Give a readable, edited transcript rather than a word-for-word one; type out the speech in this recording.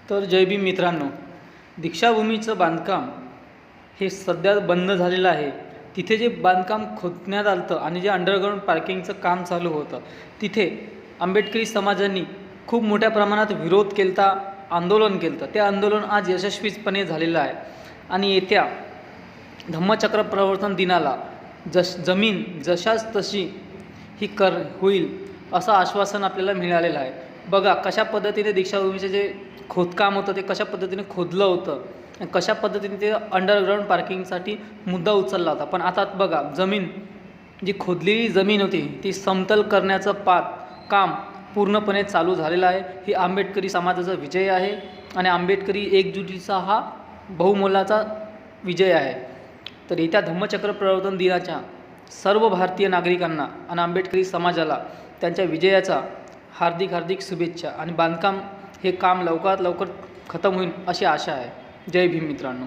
तर जय भीम मित्रांनो, दीक्षाभूमीचं बांधकाम हे सध्या बंद झालेलं आहे. तिथे जे बांधकाम खोदण्यात आलं होतं आणि जे अंडरग्राऊंड पार्किंगचं काम चालू होतं, तिथे आंबेडकरी समाजाने खूप मोठ्या प्रमाणात विरोध केला, आंदोलन केलं. ते आंदोलन आज यशस्वीपणे झालेलं आहे आणि येत्या धम्मचक्र प्रवर्तन दिनाला जमीन जशाच तशी ही होईल असं आश्वासन आपल्याला मिळालेलं आहे. बघा कशा पद्धतीने दीक्षाभूमीचे जे खोदकाम होतं ते कशा पद्धतीने खोदलं होतं आणि कशा पद्धतीने ते अंडरग्राऊंड पार्किंगसाठी मुद्दा उचलला होता. पण आता बघा जमीन जी खोदलेली जमीन होती ती समतल करण्याचं काम पूर्णपणे चालू झालेलं आहे. ही आंबेडकरी समाजाचा विजय आहे आणि आंबेडकरी एकजुटीचा हा बहुमोलाचा विजय आहे. तर येत्या धम्मचक्र प्रवर्तन दिनाच्या सर्व भारतीय नागरिकांना आणि आंबेडकरी समाजाला त्यांच्या विजयाचा हार्दिक शुभेच्छा आणि बांधकाम हे काम लवकरात लवकर खतम होईल अशी आशा आहे. जय भीम मित्रांनो.